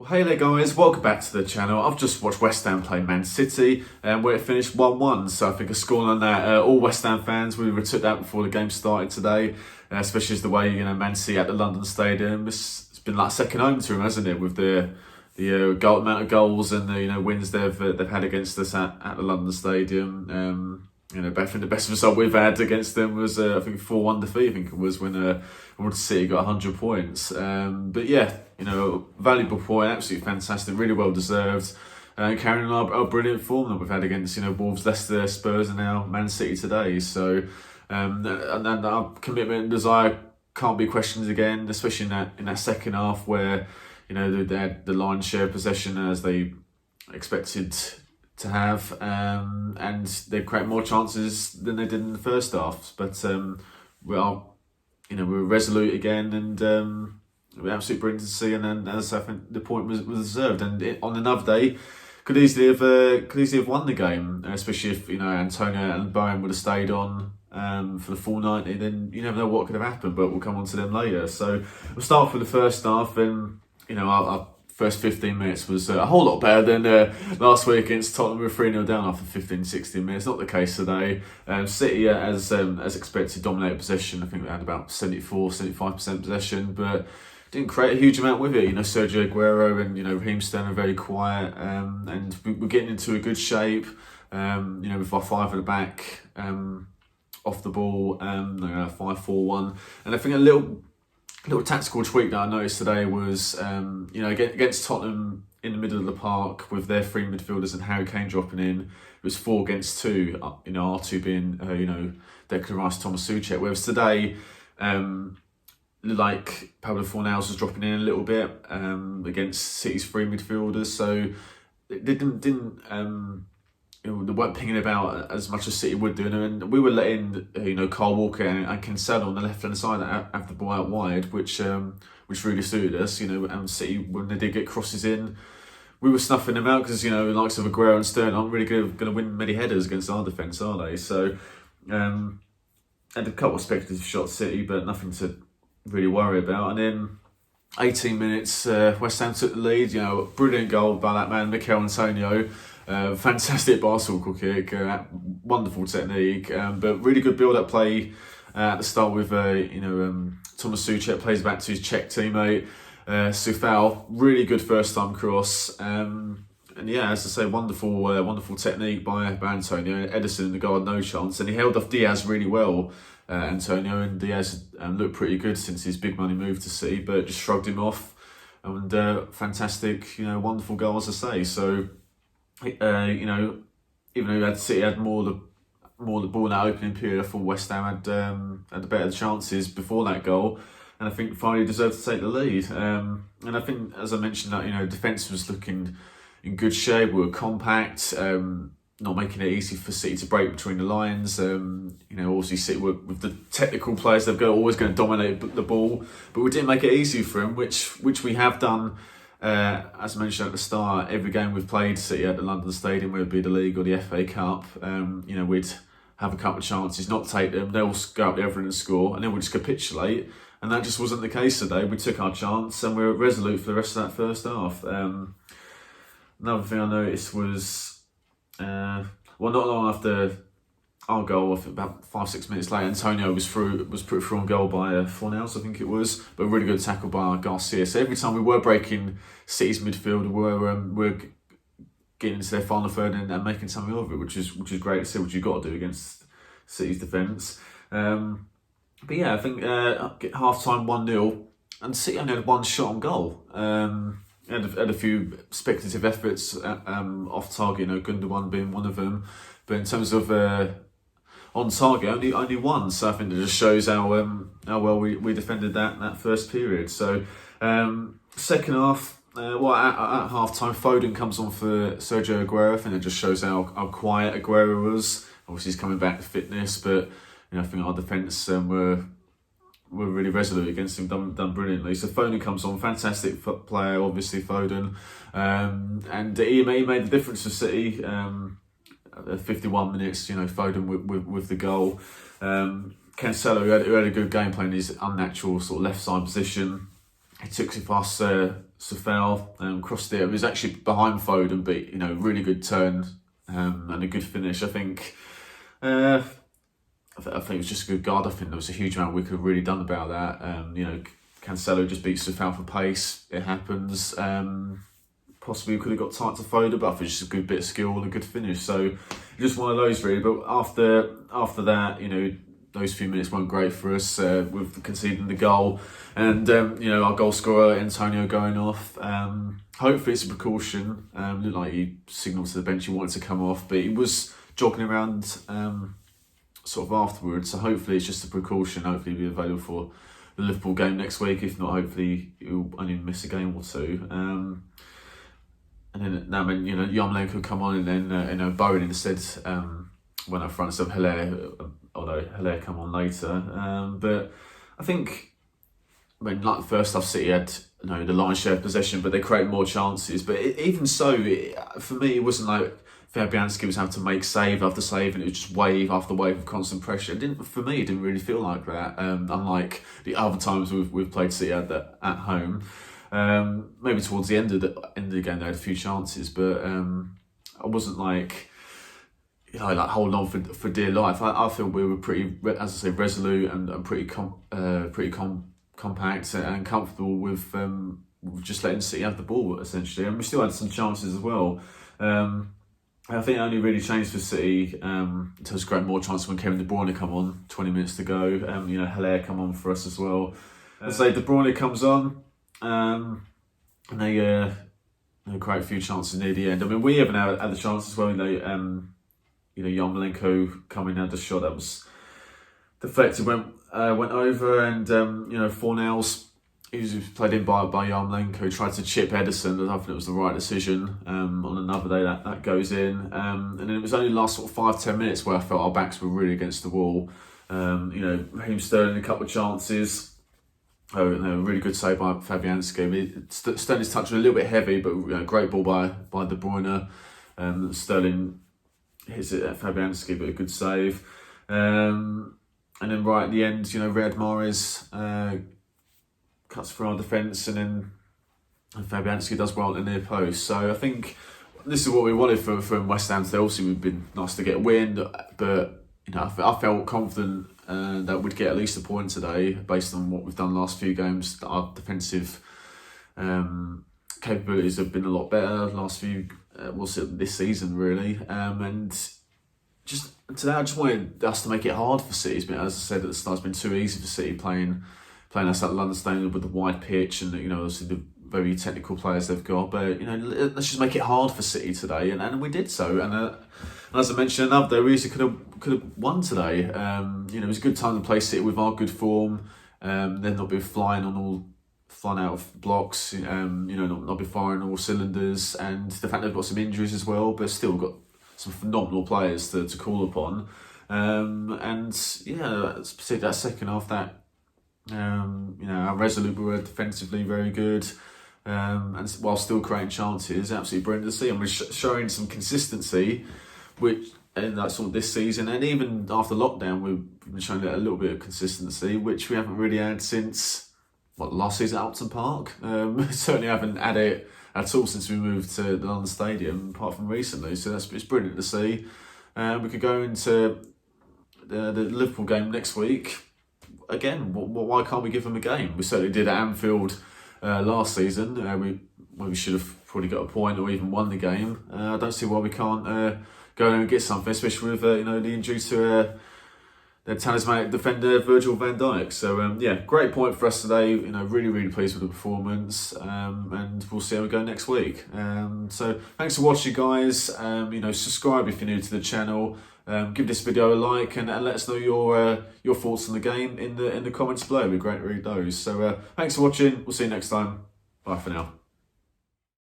Well, hey there guys, welcome back to the channel. I've just watched West Ham play Man City where it finished 1-1, so I think a score on that, all West Ham fans, we took that before the game started today, especially as the way, Man City at the London Stadium, it's been like second home to them, hasn't it, with the amount of goals and the wins they've had against us at the London Stadium. I think the best result we've had against them was I think 4-1 defeat. I think it was when City got 100 points. But yeah, valuable point, absolutely fantastic, really well deserved. Carrying on our brilliant form that we've had against Wolves, Leicester, Spurs, and now Man City today. So and our commitment and desire can't be questioned again, especially in that second half where they had the lion's share possession as they expected to have, and they create more chances than they did in the first half. But we were resolute again, and we're absolutely brilliant to see. And then, as I think the point was deserved. And on another day, could easily have won the game, especially if Antonio and Bowen would have stayed on for the full 90. Then you never know what could have happened. But we'll come on to them later. So we'll start with the first half, and our first 15 minutes was a whole lot better than last week against Tottenham. We were 3-0 down after 15, 16 minutes. Not the case today. City, as expected, dominated possession. I think we had about 74, 75% possession, but didn't create a huge amount with it. Sergio Aguero and Raheem Sterling are very quiet, and we're getting into a good shape. With our five at the back, off the ball, 5-4-1, and I think a little tactical tweak that I noticed today was, against Tottenham in the middle of the park with their three midfielders and Harry Kane dropping in, it was 4 against 2, our two being, Declan Rice, Thomas Souček, whereas today, like Pablo Fornals was dropping in a little bit against City's three midfielders, so they didn't they weren't pinging about as much as City would do, and we were letting Kyle Walker and Cancelo on the left hand side have the ball out wide, which really suited us. And City, when they did get crosses in, we were snuffing them out because the likes of Aguero and Sterling aren't really going to win many headers against our defence, are they? So had a couple of speculative shots City, but nothing to really worry about. And then 18 minutes, West Ham took the lead. Brilliant goal by that man Michail Antonio. Fantastic bicycle kick, wonderful technique, but really good build-up play at the start with Thomas Souček plays back to his Czech teammate Sufal. Really good first-time cross, and yeah, as I say, wonderful technique by Antonio. Ederson in the goal had no chance, and he held off Diaz really well. Antonio, and Diaz looked pretty good since his big money move to City, but just shrugged him off. And fantastic, wonderful goal, as I say. So. Even though City had more the ball in that opening period, I thought West Ham had the better chances before that goal, and I think finally deserved to take the lead. And I think, as I mentioned, that defence was looking in good shape. We were compact, not making it easy for City to break between the lines. Obviously City with the technical players, always going to dominate the ball, but we didn't make it easy for them, which we have done. As I mentioned at the start, every game we've played City at the London Stadium, whether it be the League or the FA Cup, we'd have a couple of chances, not take them, they'll go up the other end and score, and then we'd just capitulate. And that just wasn't the case today. We took our chance and we were resolute for the rest of that first half. Another thing I noticed was, not long after our goal, I think about 5-6 minutes later, Antonio was put through on goal by Fornals, I think it was, but a really good tackle by Garcia. So every time we were breaking City's midfield, we were getting into their final third and making something of it, which is great to see, what you've got to do against City's defence. But yeah, I think half time 1-0, and City only had one shot on goal. Had a few speculative efforts off target, Gundogan being one of them, but in terms of on target, only one. So I think it just shows how well we defended that first period. So second half, at half time, Foden comes on for Sergio Aguero. I think it just shows how quiet Aguero was. Obviously, he's coming back to fitness, but I think our defence were really resolute against him, done brilliantly. So Foden comes on, fantastic player, obviously Foden, and he made the difference for City. 51 minutes, Foden with the goal. Cancelo, who had a good game playing his unnatural sort of left side position. He took it past Safal, crossed it. It was actually behind Foden, but really good turn and a good finish. I think it was just a good guard. I think there was a huge amount we could have really done about that. Cancelo just beats Safal for pace. It happens. Possibly we could have got tight to Foden, but I think it's just a good bit of skill and a good finish. So just one of those really. But after that, those few minutes weren't great for us with conceding the goal, and our goal scorer Antonio going off. Hopefully it's a precaution. Looked like he signalled to the bench he wanted to come off, but he was jogging around sort of afterwards. So hopefully it's just a precaution. Hopefully he'll be available for the Liverpool game next week. If not, hopefully he'll only miss a game or two. And then that meant Yarmolenko could come on, and then Bowen instead went up front instead of Hilaire, although Hilaire come on later. But I think, like the first half, City had the lion's share of possession, but they created more chances. But even so, for me, it wasn't like Fabianski was having to make save after save, and it was just wave after wave of constant pressure. It didn't really feel like that. Unlike the other times we've played City at home. Maybe towards the end of the game they had a few chances, but I wasn't like holding on for dear life. I feel we were pretty, as I say, resolute and pretty compact and comfortable with just letting City have the ball essentially, and we still had some chances as well. I think it only really changed for City in terms of creating more chances when Kevin De Bruyne come on 20 minutes to go. Hilaire come on for us as well. So De Bruyne comes on. And they create a few chances near the end. I mean, we haven't had the chances as well. Yarmolenko coming had a shot that was deflected, went over, and Fornals, he was played in by Yarmolenko, tried to chip Ederson, and I think it was the right decision. On another day that goes in, and then it was only the last sort of 5-10 minutes where I felt our backs were really against the wall. Raheem Sterling a couple of chances. A really good save by Fabianski. Sterling's touch was a little bit heavy, but great ball by De Bruyne. Sterling hits it at Fabianski, but a good save. And then right at the end, Riyad Mahrez cuts through our defence, and Fabianski does well at the near post. So I think this is what we wanted from West Ham today. Obviously, it would have been nice to get a win, but I felt confident that we'd get at least a point today based on what we've done the last few games. Our defensive capabilities have been a lot better last few, this season really. And just today I just wanted us to make it hard for City. As I said at the start, it's been too easy for City playing us at London Stadium with the wide pitch and obviously the very technical players they've got. But let's just make it hard for City today, and we did so. And as I mentioned, another day we easily could have won today. It was a good time to play City with our good form. Then not be flying out of blocks. Not be firing all cylinders, and the fact they've got some injuries as well, but still got some phenomenal players to call upon. Particularly that second half, that our resolute, we were defensively very good. And while still creating chances, absolutely brilliant to see, and we're showing some consistency, which in that sort of this season, and even after lockdown, we've been showing a little bit of consistency, which we haven't really had since last season at Upton Park. Certainly haven't had it at all since we moved to the London Stadium, apart from recently. So it's brilliant to see. We could go into the Liverpool game next week. Again, why can't we give them a game? We certainly did at Anfield last season. We should have probably got a point or even won the game. I don't see why we can't go and get something, especially with the injury to their talismanic defender Virgil van Dijk. So great point for us today. Really, really pleased with the performance, and we'll see how we go next week. So thanks for watching, guys. Subscribe if you're new to the channel. Give this video a like, and let us know your thoughts on the game in the comments below. It'd be great to read those. So thanks for watching. We'll see you next time. Bye for now.